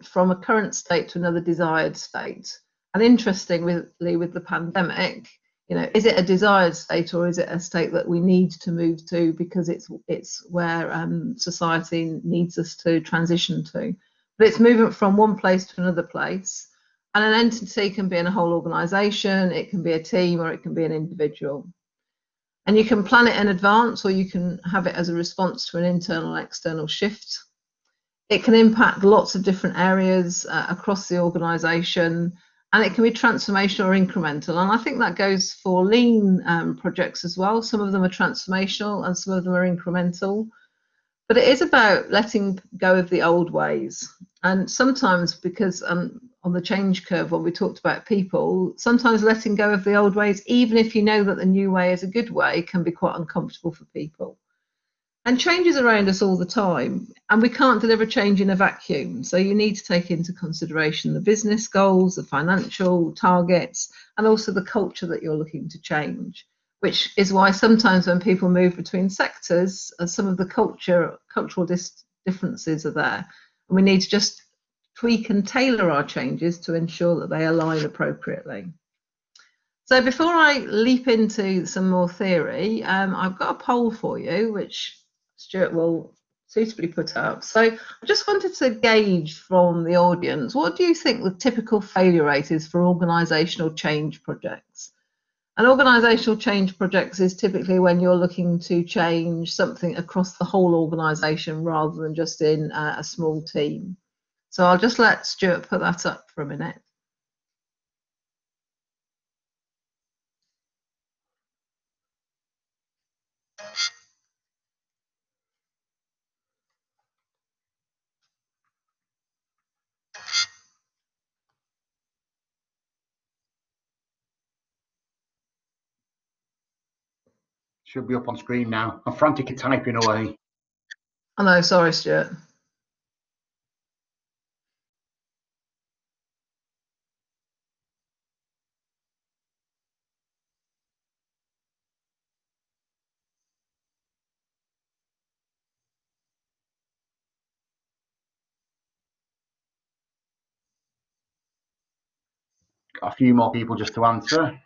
from a current state to another desired state. And interestingly, with the pandemic, is it a desired state or is it a state that we need to move to because it's where society needs us to transition to? But it's movement from one place to another place. And an entity can be in a whole organisation, it can be a team, or it can be an individual. And you can plan it in advance, or you can have it as a response to an internal or external shift. It can impact lots of different areas across the organisation, and it can be transformational or incremental. And I think that goes for lean projects as well. Some of them are transformational and some of them are incremental. But it is about letting go of the old ways. And sometimes, because on the change curve, when we talked about people, sometimes letting go of the old ways, even if you know that the new way is a good way, can be quite uncomfortable for people. And change is around us all the time, and we can't deliver change in a vacuum. So you need to take into consideration the business goals, the financial targets, and also the culture that you're looking to change, which is why sometimes when people move between sectors, some of the cultural differences are there. And we need to just tweak and tailor our changes to ensure that they align appropriately. So before I leap into some more theory, I've got a poll for you, which Stuart will suitably put up. So I just wanted to gauge from the audience, what do you think the typical failure rate is for organisational change projects? And organisational change projects is typically when you're looking to change something across the whole organisation rather than just in a small team. So I'll just let Stuart put that up for a minute. Should be up on screen now. I'm frantically typing away. Oh no, sorry, Stuart. Got a few more people just to answer.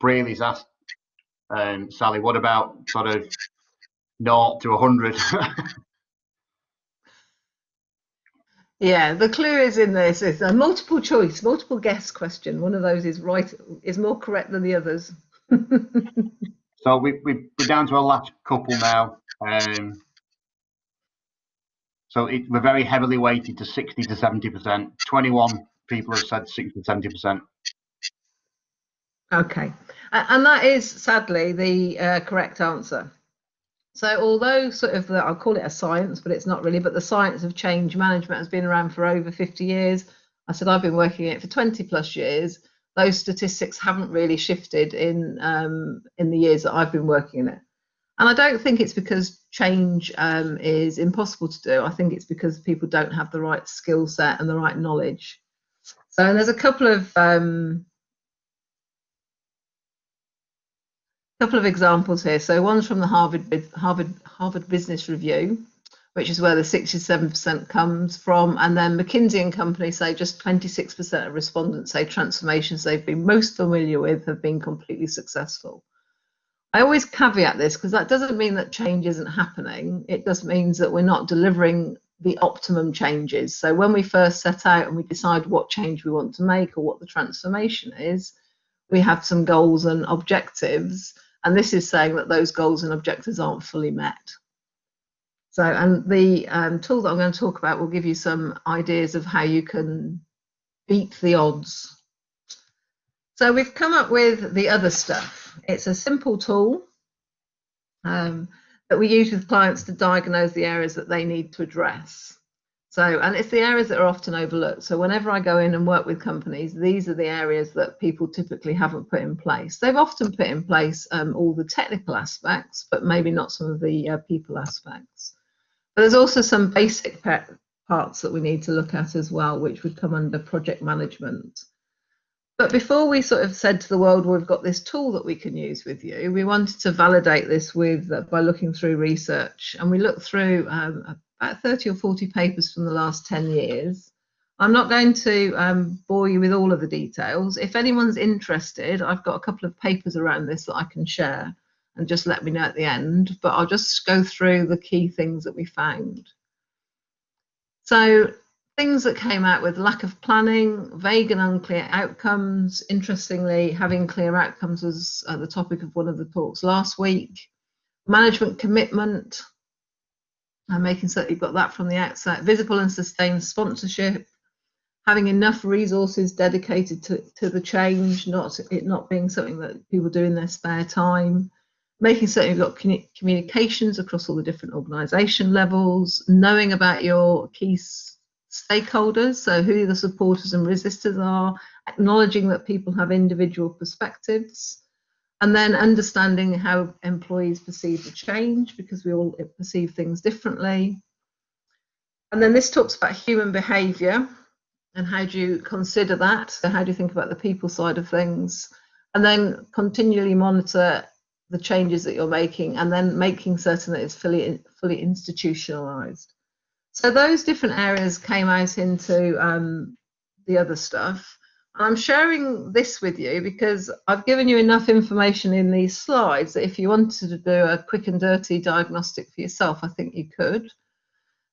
Brayley's asked, Sally, what about sort of 0 to 100? Yeah, the clue is in this. It's a multiple choice, multiple guess question. One of those is right, is more correct than the others. So we're down to a last couple now. So we're very heavily weighted to 60 to 70%. 21 people have said 60 to 70%. Okay, and that is sadly the correct answer. So although sort of I'll call it a science, but it's not really, but the science of change management has been around for over 50 years. I said I've been working it for 20 plus years. Those statistics haven't really shifted in the years that I've been working in it. And I don't think it's because change is impossible to do. I think it's because people don't have the right skill set and the right knowledge. So and there's a couple of examples here. So one's from the Harvard Business Review, which is where the 67% comes from. And then McKinsey and Company say just 26% of respondents say transformations they've been most familiar with have been completely successful. I always caveat this because that doesn't mean that change isn't happening. It just means that we're not delivering the optimum changes. So when we first set out and we decide what change we want to make or what the transformation is, we have some goals and objectives. And this is saying that those goals and objectives aren't fully met. So, and the tool that I'm going to talk about will give you some ideas of how you can beat the odds. So we've come up with the other stuff. It's a simple tool that we use with clients to diagnose the areas that they need to address. So, and it's the areas that are often overlooked. So whenever I go in and work with companies, these are the areas that people typically haven't put in place. They've often put in place all the technical aspects, but maybe not some of the people aspects. But there's also some basic parts that we need to look at as well, which would come under project management. But before we sort of said to the world, well, we've got this tool that we can use with you, we wanted to validate this with by looking through research. And we looked through about 30 or 40 papers from the last 10 years. I'm not going to bore you with all of the details. If anyone's interested, I've got a couple of papers around this that I can share, and just let me know at the end. But I'll just go through the key things that we found. So things that came out with lack of planning, vague and unclear outcomes. Interestingly, having clear outcomes was the topic of one of the talks last week. Management commitment, and making certain you've got that from the outset. Visible and sustained sponsorship, having enough resources dedicated to the change, it not being something that people do in their spare time. Making certain you've got communications across all the different organisation levels, knowing about your key stakeholders, so who the supporters and resistors are, acknowledging that people have individual perspectives, and then understanding how employees perceive the change, because we all perceive things differently. And then this talks about human behaviour and how do you consider that? So how do you think about the people side of things? And then continually monitor the changes that you're making, and then making certain that it's fully institutionalized. So those different areas came out into the other stuff. I'm sharing this with you because I've given you enough information in these slides that if you wanted to do a quick and dirty diagnostic for yourself, I think you could.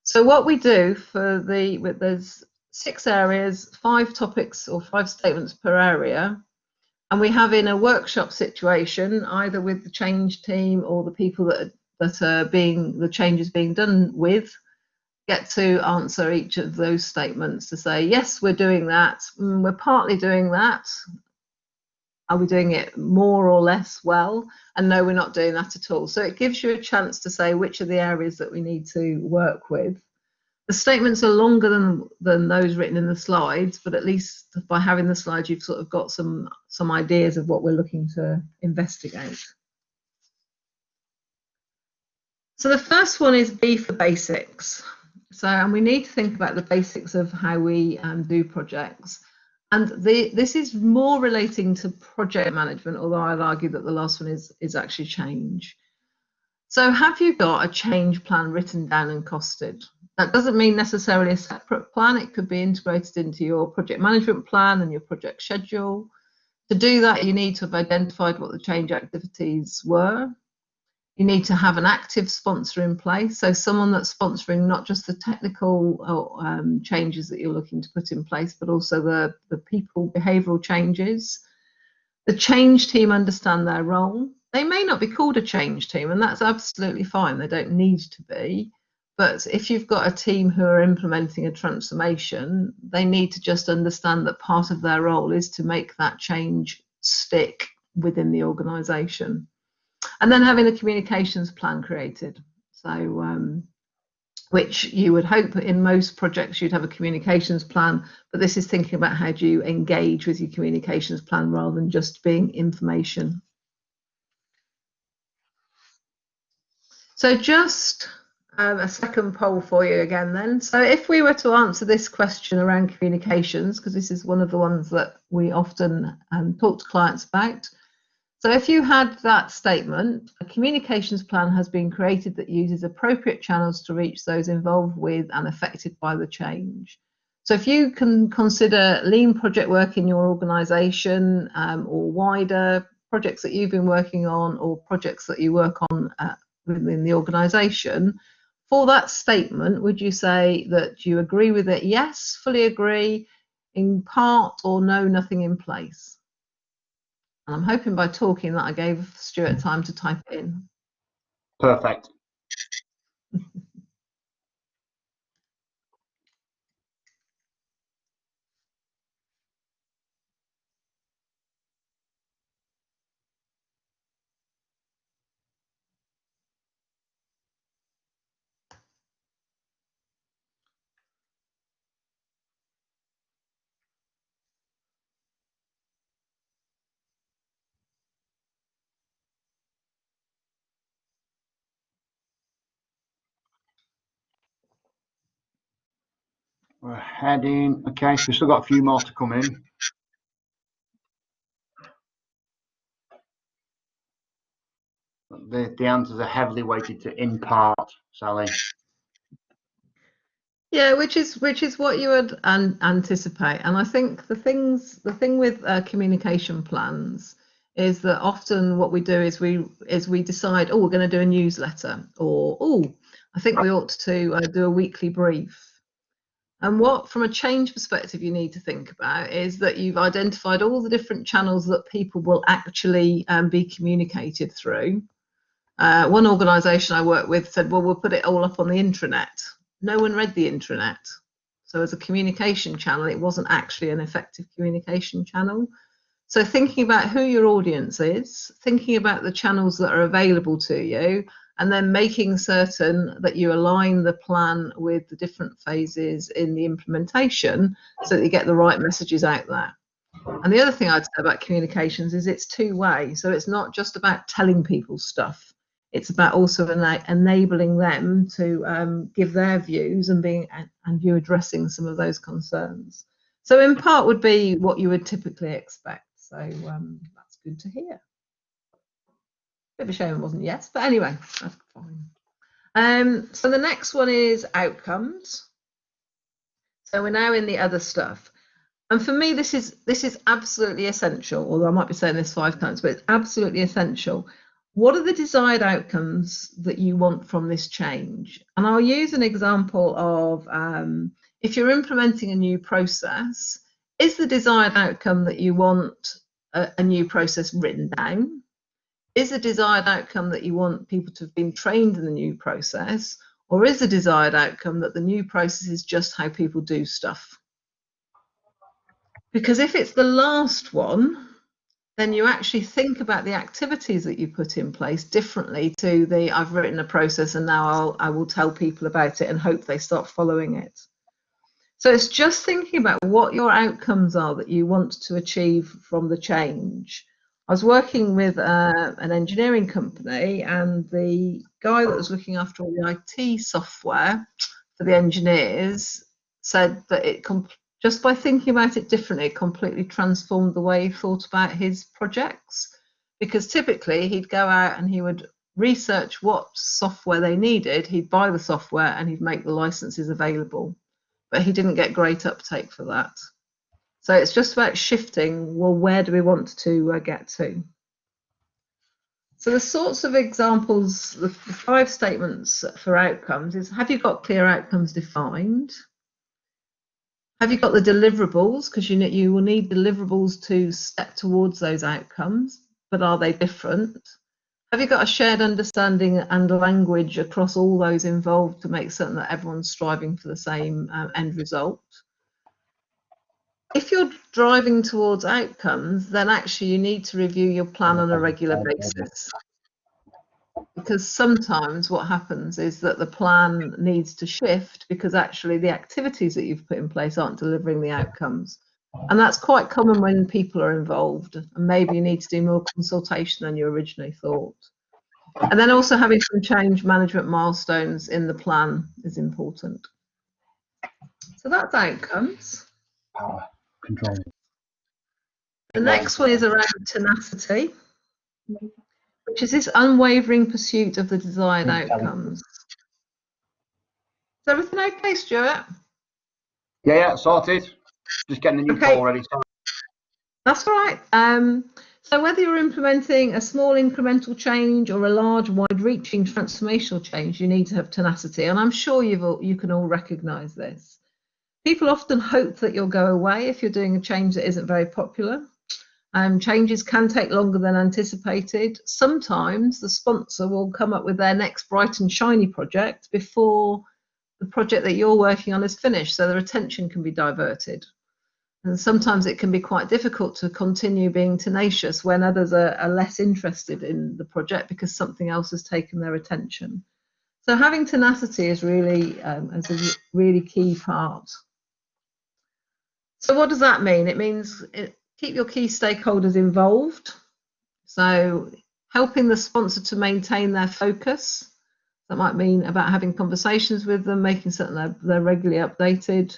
So what we do there's 6 areas, 5 topics or 5 statements per area. And we have in a workshop situation, either with the change team or the people that are the change is being done with, get to answer each of those statements to say, yes, we're doing that, we're partly doing that, are we doing it more or less well, and no, we're not doing that at all. So it gives you a chance to say which are the areas that we need to work with. The statements are longer than those written in the slides, but at least by having the slides, you've sort of got some ideas of what we're looking to investigate. So the first one is B for basics. And we need to think about the basics of how we do projects. And this is more relating to project management, although I'd argue that the last one is actually change. So have you got a change plan written down and costed? That doesn't mean necessarily a separate plan. It could be integrated into your project management plan and your project schedule. To do that, you need to have identified what the change activities were. You need to have an active sponsor in place, so someone that's sponsoring not just the technical changes that you're looking to put in place, but also the people behavioural changes. The change team understand their role. They may not be called a change team, and that's absolutely fine. They don't need to be. But if you've got a team who are implementing a transformation, they need to just understand that part of their role is to make that change stick within the organisation. And then having a communications plan created. So, which you would hope in most projects you'd have a communications plan, but this is thinking about how do you engage with your communications plan rather than just being information. So just a second poll for you again then. So if we were to answer this question around communications, because this is one of the ones that we often talk to clients about. So if you had that statement, a communications plan has been created that uses appropriate channels to reach those involved with and affected by the change. So if you can consider lean project work in your organisation or wider projects that you've been working on or projects that you work on within the organisation, for that statement, would you say that you agree with it? Yes, fully agree, in part, or no, nothing in place? And I'm hoping by talking that I gave Stuart time to type it in. Perfect. We're heading. Okay, so we've still got a few more to come in. The answers are heavily weighted to in part, Sally. Yeah, which is what you would anticipate. And I think the thing with communication plans is that often what we do is we decide, oh, we're going to do a newsletter, or oh, I think we ought to do a weekly brief. And what, from a change perspective, you need to think about is that you've identified all the different channels that people will actually be communicated through. One organisation I work with said, well, we'll put it all up on the intranet. No one read the intranet. So as a communication channel, it wasn't actually an effective communication channel. So thinking about who your audience is, thinking about the channels that are available to you, and then making certain that you align the plan with the different phases in the implementation so that you get the right messages out there. And the other thing I'd say about communications is it's two-way. So it's not just about telling people stuff. It's about also enabling them to give their views and you addressing some of those concerns. So in part would be what you would typically expect. So that's good to hear. Bit of a shame it wasn't yes, but anyway, that's fine. So the next one is outcomes. So we're now in the other stuff. And for me, this is absolutely essential, although I might be saying this 5 times, but it's absolutely essential. What are the desired outcomes that you want from this change? And I'll use an example of if you're implementing a new process, is the desired outcome that you want a new process written down? Is the desired outcome that you want people to have been trained in the new process? Or is the desired outcome that the new process is just how people do stuff? Because if it's the last one, then you actually think about the activities that you put in place differently to the I've written a process and now I will tell people about it and hope they start following it. So it's just thinking about what your outcomes are that you want to achieve from the change. I was working with an engineering company, and the guy that was looking after all the IT software for the engineers said that just by thinking about it differently, it completely transformed the way he thought about his projects. Because typically he'd go out and he would research what software they needed, he'd buy the software and he'd make the licenses available. But he didn't get great uptake for that. So it's just about shifting, well, where do we want to get to? So the sorts of examples, the 5 statements for outcomes is, have you got clear outcomes defined? Have you got the deliverables? Because you will need deliverables to step towards those outcomes, but are they different? Have you got a shared understanding and language across all those involved to make certain that everyone's striving for the same end result? If you're driving towards outcomes, then actually you need to review your plan on a regular basis. Because sometimes what happens is that the plan needs to shift because actually the activities that you've put in place aren't delivering the outcomes. And that's quite common when people are involved, and maybe you need to do more consultation than you originally thought. And then also having some change management milestones in the plan is important. So that's outcomes. Power control. The next one is around tenacity, which is this unwavering pursuit of the desired outcomes. Is everything okay, Stuart? Yeah, sorted. Just getting a new call ready. Sorry. That's all right. So whether you're implementing a small incremental change or a large, wide-reaching transformational change, you need to have tenacity. And I'm sure you can all recognise this. People often hope that you'll go away if you're doing a change that isn't very popular. Changes can take longer than anticipated. Sometimes the sponsor will come up with their next bright and shiny project before the project that you're working on is finished, so their attention can be diverted. And sometimes it can be quite difficult to continue being tenacious when others are less interested in the project because something else has taken their attention. So having tenacity is really is a really key part. So what does that mean? It means keep your key stakeholders involved. So helping the sponsor to maintain their focus. That might mean about having conversations with them, making certain they're regularly updated.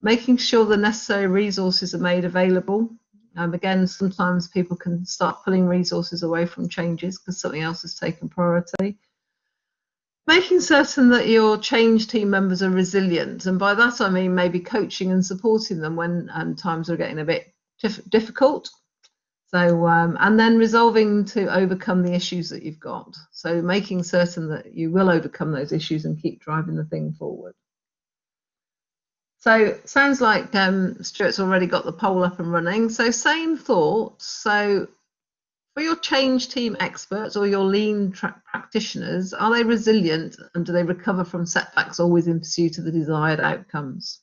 making sure the necessary resources are made available. Again, sometimes people can start pulling resources away from changes because something else has taken priority. Making certain that your change team members are resilient, and by that I mean maybe coaching and supporting them when times are getting a bit difficult. So, and then resolving to overcome the issues that you've got. So making certain that you will overcome those issues and keep driving the thing forward. So sounds like Stuart's already got the poll up and running. So same thoughts. So for your change team experts or your lean practitioners, are they resilient and do they recover from setbacks always in pursuit of the desired outcomes?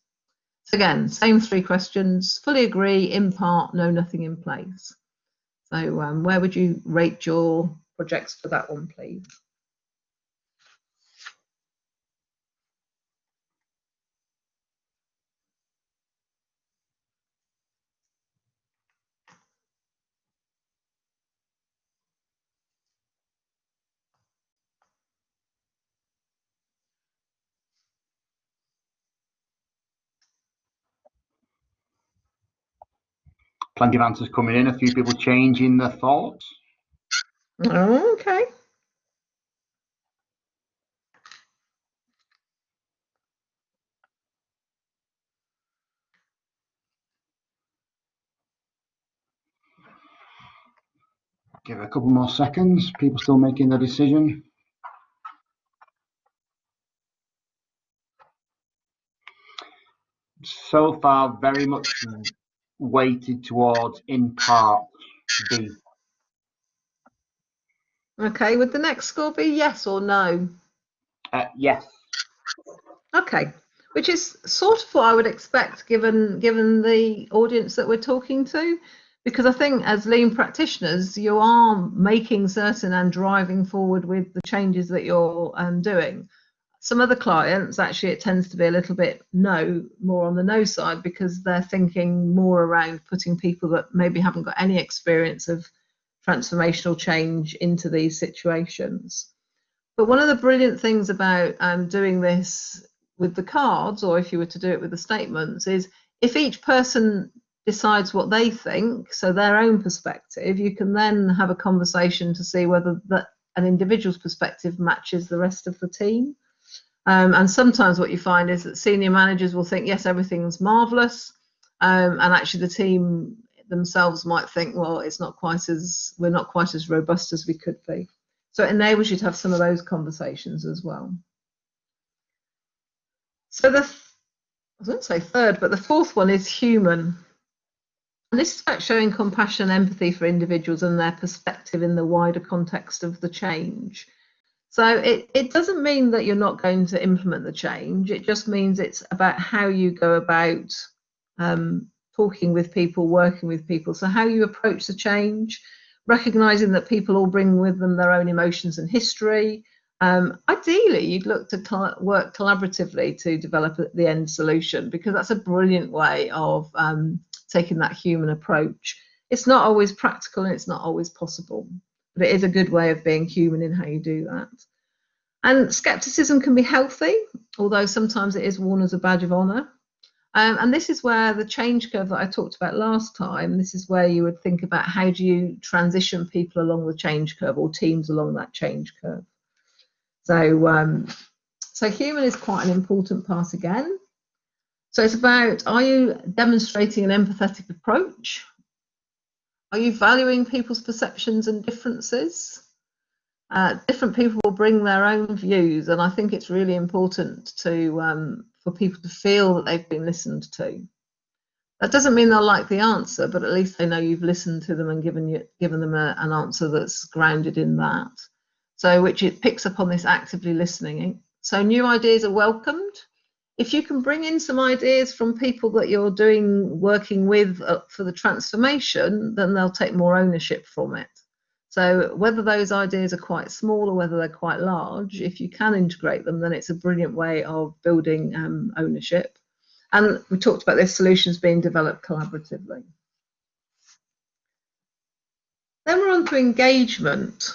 So again, same 3 questions: fully agree, in part, no, nothing in place. So where would you rate your projects for that one, please? Plenty of answers coming in. A few people changing their thoughts. Oh, okay. Give it a couple more seconds. People still making their decision. So far, very much weighted towards in part B. Okay, would the next score be yes or no? Yes. Okay, which is sort of what I would expect given the audience that we're talking to, because I think as lean practitioners, you are making certain and driving forward with the changes that you're doing. Some other clients, actually, it tends to be a little bit more on the no side, because they're thinking more around putting people that maybe haven't got any experience of transformational change into these situations. But one of the brilliant things about doing this with the cards, or if you were to do it with the statements, is if each person decides what they think, so their own perspective, you can then have a conversation to see whether an individual's perspective matches the rest of the team. And sometimes what you find is that senior managers will think, yes, everything's marvelous, and actually the team themselves might think, well, we're not quite as robust as we could be. So it enables you to have some of those conversations as well. So I wouldn't say third, but the 4th one is human. And this is about showing compassion and empathy for individuals and their perspective in the wider context of the change. So it doesn't mean that you're not going to implement the change. It just means it's about how you go about talking with people, working with people. So how you approach the change, recognizing that people all bring with them their own emotions and history. Ideally, you'd look to work collaboratively to develop the end solution, because that's a brilliant way of taking that human approach. It's not always practical and it's not always possible, but it is a good way of being human in how you do that. And skepticism can be healthy, although sometimes it is worn as a badge of honour. And this is where the change curve that I talked about last time, this is where you would think about how do you transition people along the change curve, or teams along that change curve. So, so human is quite an important part again. So it's about, are you demonstrating an empathetic approach? Are you valuing people's perceptions and differences? Different people will bring their own views, and I think it's really important for people to feel that they've been listened to. That doesn't mean they'll like the answer, but at least they know you've listened to them and given them an answer that's grounded in that. So, which it picks up on this actively listening. So new ideas are welcomed. If you can bring in some ideas from people that you're working with for the transformation, then they'll take more ownership from it. So whether those ideas are quite small or whether they're quite large, if you can integrate them, then it's a brilliant way of building ownership. And we talked about these solutions being developed collaboratively. Then we're on to engagement.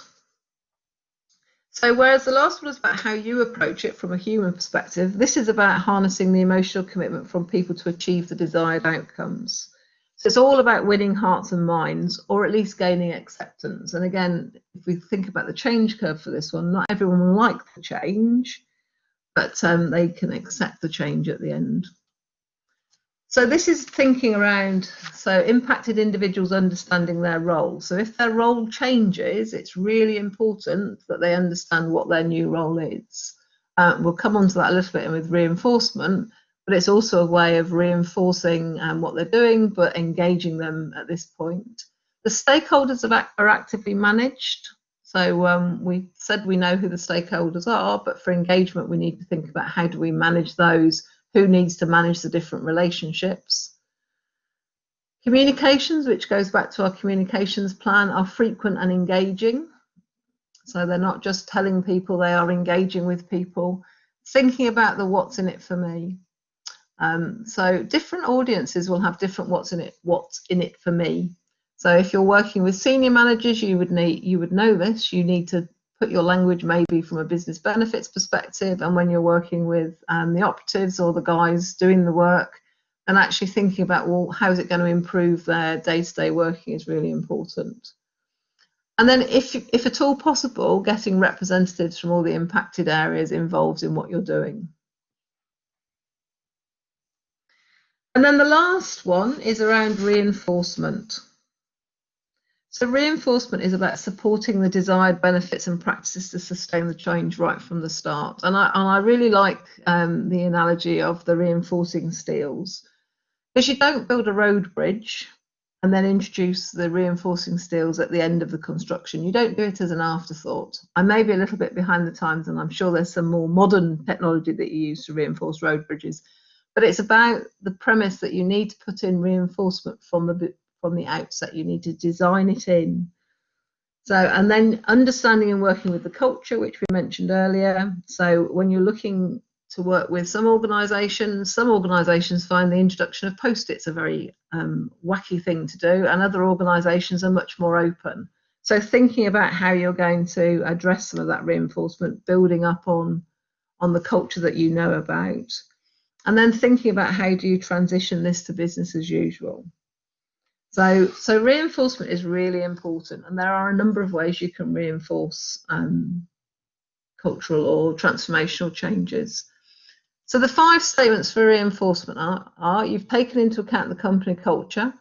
So whereas the last one was about how you approach it from a human perspective, this is about harnessing the emotional commitment from people to achieve the desired outcomes. So it's all about winning hearts and minds, or at least gaining acceptance. And again, if we think about the change curve for this one, not everyone will like the change, but they can accept the change at the end. So this is thinking around, so impacted individuals understanding their role. So if their role changes, it's really important that they understand what their new role is. We'll come on to that a little bit with reinforcement, but it's also a way of reinforcing what they're doing, but engaging them at this point. The stakeholders are actively managed. So we said we know who the stakeholders are, but for engagement, we need to think about how do we manage those, who needs to manage the different relationships. Communications, which goes back to our communications plan, are frequent and engaging. So they're not just telling people, they are engaging with people, thinking about the what's in it for me. So different audiences will have different what's in it for me. So if you're working with senior managers, you would know this. You need to put your language maybe from a business benefits perspective, and when you're working with the operatives or the guys doing the work, and actually thinking about, well, how is it going to improve their day-to-day working is really important. And then if at all possible, getting representatives from all the impacted areas involved in what you're doing. And then the last one is around reinforcement. So reinforcement is about supporting the desired benefits and practices to sustain the change right from the start. And I really like the analogy of the reinforcing steels, because you don't build a road bridge and then introduce the reinforcing steels at the end of the construction. You don't do it as an afterthought. I may be a little bit behind the times, and I'm sure there's some more modern technology that you use to reinforce road bridges, but it's about the premise that you need to put in reinforcement from the outset. You need to design it in. So, and then understanding and working with the culture, which we mentioned earlier. So when you're looking to work with some organisations find the introduction of post-its a very wacky thing to do, and other organisations are much more open. So thinking about how you're going to address some of that reinforcement, building up on the culture that you know about, and then thinking about how do you transition this to business as usual. So reinforcement is really important, and there are a number of ways you can reinforce cultural or transformational changes. So the 5 statements for reinforcement are you've taken into account the company culture.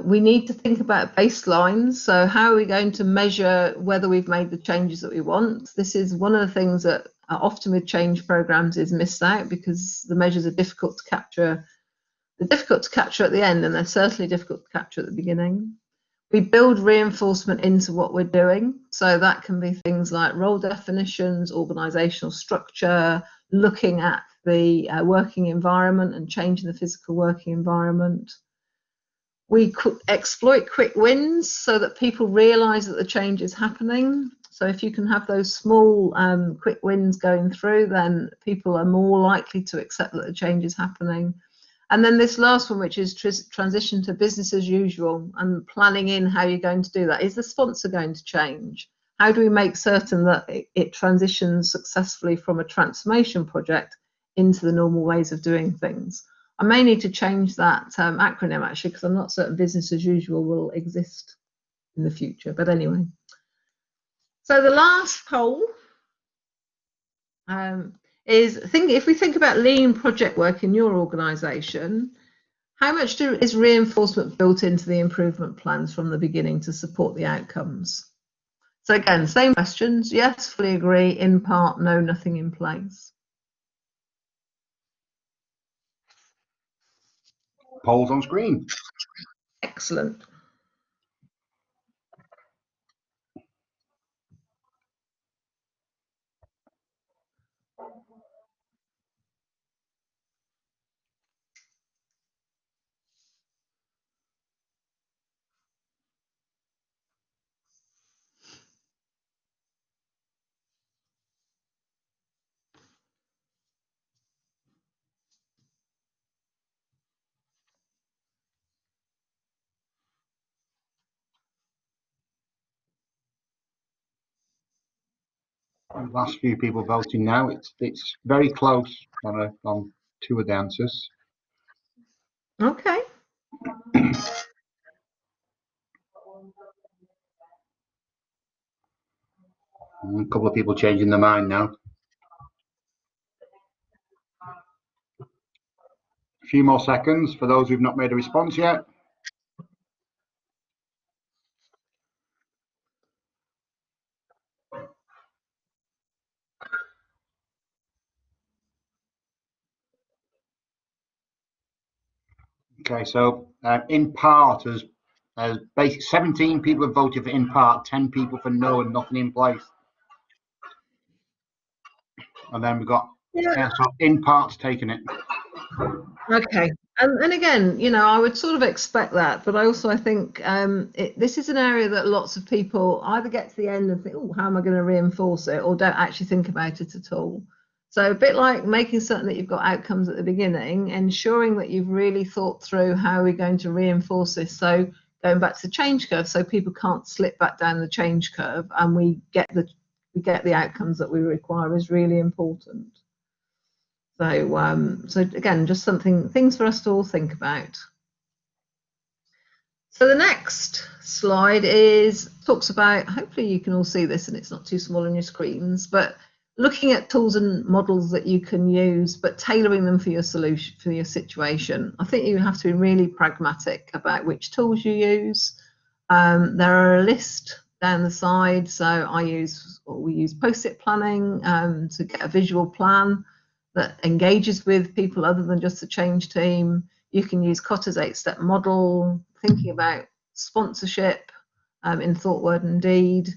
We need to think about baselines. So how are we going to measure whether we've made the changes that we want? This is one of the things that often with change programs is missed out, because the measures are difficult to capture. They're difficult to capture at the end, and they're certainly difficult to capture at the beginning. We build reinforcement into what we're doing. So that can be things like role definitions, organizational structure, looking at the working environment and changing the physical working environment. We exploit quick wins so that people realize that the change is happening. So if you can have those small quick wins going through, then people are more likely to accept that the change is happening. And then this last one, which is transition to business as usual, and planning in how you're going to do that. Is the sponsor going to change? How do we make certain that it transitions successfully from a transformation project into the normal ways of doing things? I may need to change that acronym actually, because I'm not certain business as usual will exist in the future. But anyway, so the last poll is if we think about lean project work in your organisation, how much is reinforcement built into the improvement plans from the beginning to support the outcomes? So again, same questions. Yes, fully agree. In part, no, nothing in place. Polls on screen. Excellent. The last few people voting now. It's very close on two of the answers. Okay. A couple of people changing their mind now. A few more seconds for those who've not made a response yet. Okay, so in part, as basically 17 people have voted for in part, 10 people for no and nothing in place. And then we've got so in part's taken it. Okay. And again, you know, I would sort of expect that, but I think this is an area that lots of people either get to the end and think, oh, how am I going to reinforce it, or don't actually think about it at all. So a bit like making certain that you've got outcomes at the beginning, ensuring that you've really thought through how we're going to reinforce this. So going back to the change curve, so people can't slip back down the change curve, and we get the outcomes that we require is really important. So again, just things for us to all think about. So the next slide talks about, hopefully you can all see this and it's not too small on your screens, but looking at tools and models that you can use, but tailoring them for your solution, for your situation. I think you have to be really pragmatic about which tools you use. There are a list down the side. So we use post-it planning to get a visual plan that engages with people other than just the change team. You can use Kotter's 8-step model, thinking about sponsorship in thought, word and deed,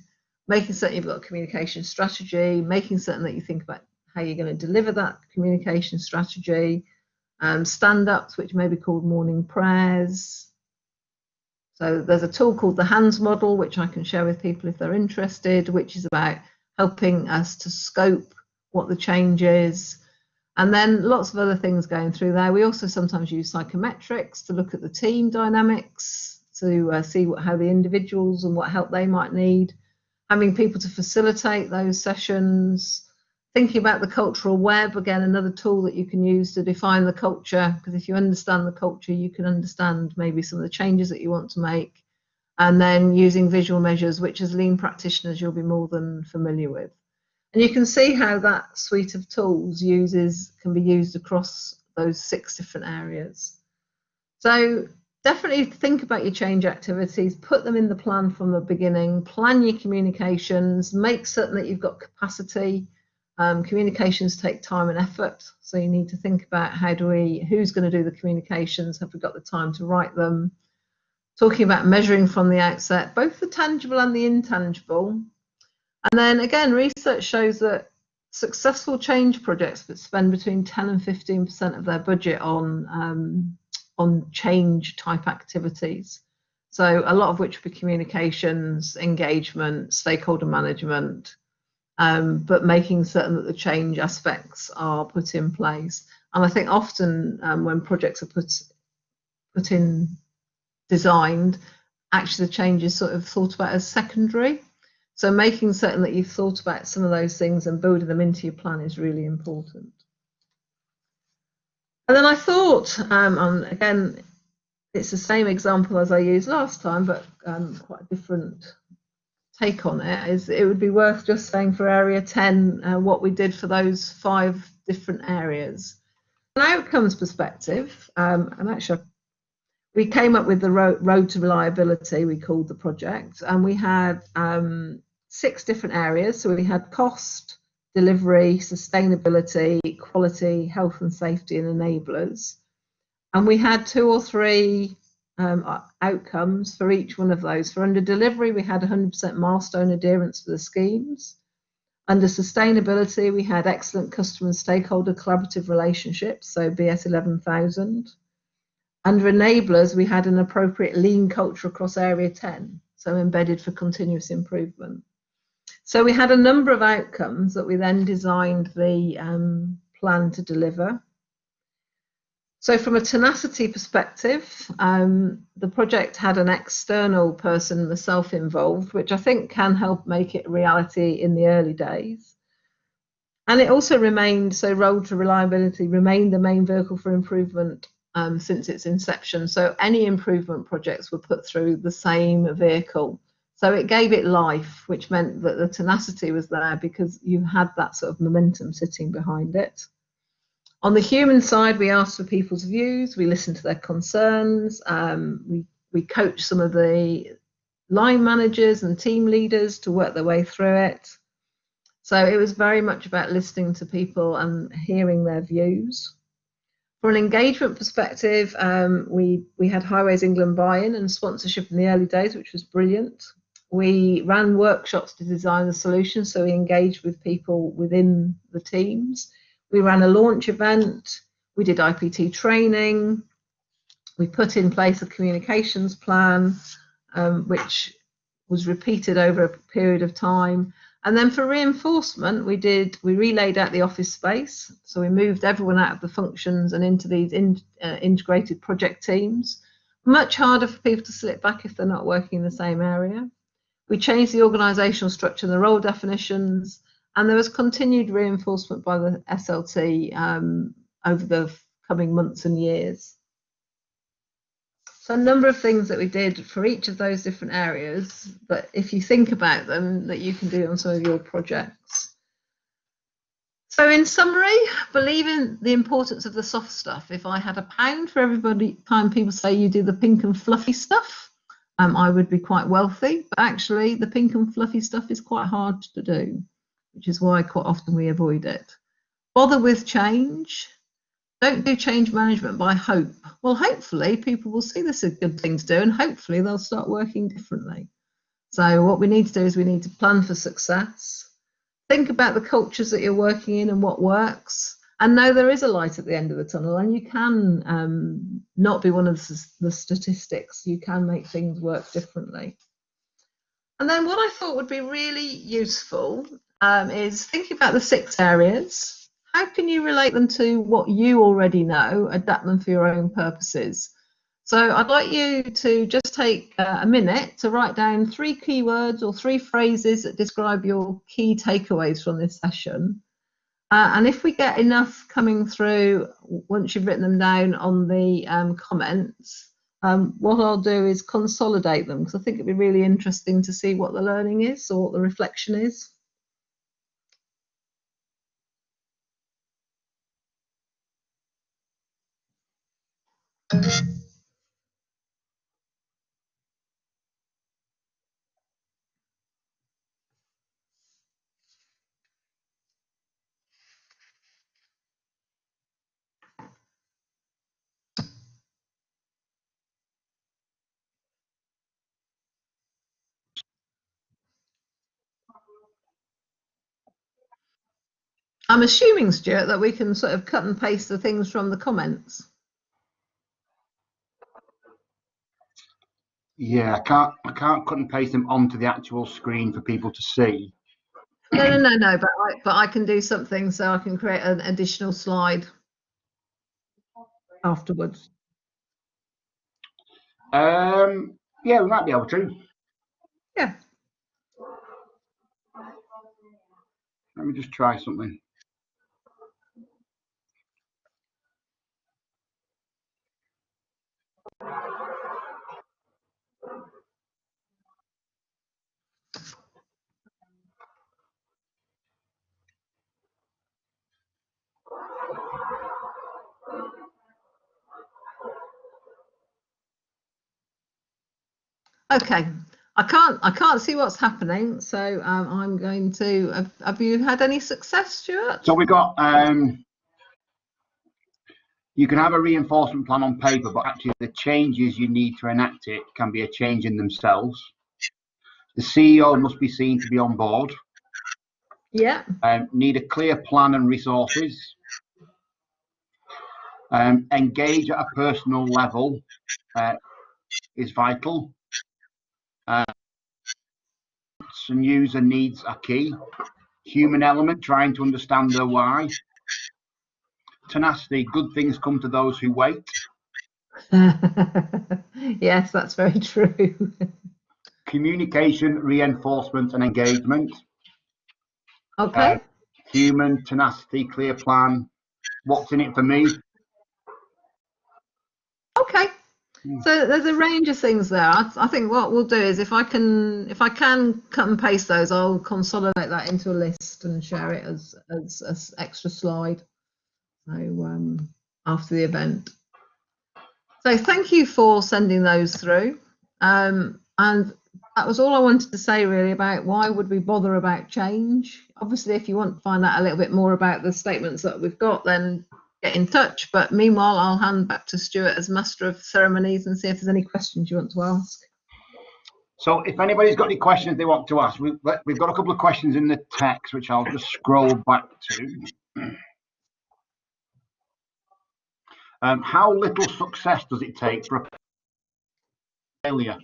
making certain you've got a communication strategy, making certain that you think about how you're going to deliver that communication strategy, stand-ups, which may be called morning prayers. So there's a tool called the HANDS model, which I can share with people if they're interested, which is about helping us to scope what the change is. And then lots of other things going through there. We also sometimes use psychometrics to look at the team dynamics, to see how the individuals and what help they might need, having people to facilitate those sessions, thinking about the cultural web, again, another tool that you can use to define the culture, because if you understand the culture, you can understand maybe some of the changes that you want to make. And then using visual measures, which as lean practitioners, you'll be more than familiar with. And you can see how that suite of tools can be used across those 6 different areas. So definitely think about your change activities, put them in the plan from the beginning, plan your communications, make certain that you've got capacity. Communications take time and effort, so you need to think about who's going to do the communications, have we got the time to write them? Talking about measuring from the outset, both the tangible and the intangible. And then again, research shows that successful change projects that spend between 10 and 15% of their budget on change type activities. So a lot of which would be communications, engagement, stakeholder management, but making certain that the change aspects are put in place. And I think often when projects are designed, actually the change is sort of thought about as secondary. So making certain that you've thought about some of those things and building them into your plan is really important. And then I thought, again, it's the same example as I used last time, but quite a different take on it, is it would be worth just saying for area 10 what we did for those 5 different areas. An outcomes perspective, and actually we came up with the road to reliability, we called the project, and we had 6 different areas. So we had cost, delivery, sustainability, quality, health and safety, and enablers. And we had 2 or 3 outcomes for each one of those. For under delivery, we had 100% milestone adherence for the schemes. Under sustainability, we had excellent customer and stakeholder collaborative relationships, so BS 11,000. Under enablers, we had an appropriate lean culture across area 10, so embedded for continuous improvement. So we had a number of outcomes that we then designed the plan to deliver. So from a Tenacity perspective, the project had an external person, myself, involved, which I think can help make it a reality in the early days. And it also remained, so road to reliability remained the main vehicle for improvement since its inception. So any improvement projects were put through the same vehicle. So it gave it life, which meant that the tenacity was there because you had that sort of momentum sitting behind it. On the human side, we asked for people's views, we listened to their concerns, we coached some of the line managers and team leaders to work their way through it. So it was very much about listening to people and hearing their views. From an engagement perspective, we had Highways England buy-in and sponsorship in the early days, which was brilliant. We ran workshops to design the solution, so we engaged with people within the teams. We ran a launch event, we did IPT training, we put in place a communications plan, which was repeated over a period of time. And then for reinforcement, we relayed out the office space. So we moved everyone out of the functions and into these integrated project teams. Much harder for people to slip back if they're not working in the same area. We changed the organisational structure and the role definitions, and there was continued reinforcement by the SLT over the coming months and years. So a number of things that we did for each of those different areas, but if you think about them, that you can do on some of your projects. So in summary, believe in the importance of the soft stuff. If I had £1 for every time people say you do the pink and fluffy stuff, I would be quite wealthy, but actually the pink and fluffy stuff is quite hard to do, which is why quite often we avoid it. Bother with change. Don't do change management by hope. Well, hopefully people will see this as a good thing to do and hopefully they'll start working differently. So what we need to do is we need to plan for success, think about the cultures that you're working in and what works, and know there is a light at the end of the tunnel and you can not be one of the statistics. You can make things work differently. And then what I thought would be really useful is thinking about the 6 areas. How can you relate them to what you already know, adapt them for your own purposes? So I'd like you to just take a minute to write down 3 keywords or 3 phrases that describe your key takeaways from this session. And if we get enough coming through once you've written them down on the comments, what I'll do is consolidate them because I think it'd be really interesting to see what the learning is or what the reflection is. I'm assuming, Stuart, that we can sort of cut and paste the things from the comments. Yeah, I can't cut and paste them onto the actual screen for people to see. No, but I can do something so I can create an additional slide afterwards. Yeah, we might be able to. Yeah. Let me just try something. Okay. I can't see what's happening, so I'm going to. Have you had any success, Stuart? So we got. You can have a reinforcement plan on paper, but actually the changes you need to enact it can be a change in themselves. The CEO must be seen to be on board. Yeah. Need a clear plan and resources. Engage at a personal level is vital. And user needs are key. Human element, trying to understand their why. Tenacity, good things come to those who wait. Yes, that's very true. Communication, reinforcement, and engagement. Okay. human, tenacity, clear plan, what's in it for me. Okay. So there's a range of things there. I think what we'll do is if I can cut and paste those, I'll consolidate that into a list and share it as extra slide. So after the event. So thank you for sending those through. And that was all I wanted to say really about why would we bother about change. Obviously, if you want to find out a little bit more about the statements that we've got, then get in touch. But meanwhile, I'll hand back to Stuart as Master of Ceremonies and see if there's any questions you want to ask. So if anybody's got any questions they want to ask, we've got a couple of questions in the text, which I'll just scroll back to. How little success does it take for a failure?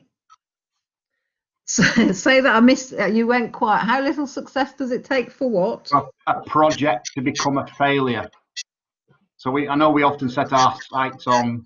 So, say that I missed, you went quiet. How little success does it take for what? For a project to become a failure. So I know we often set our sights on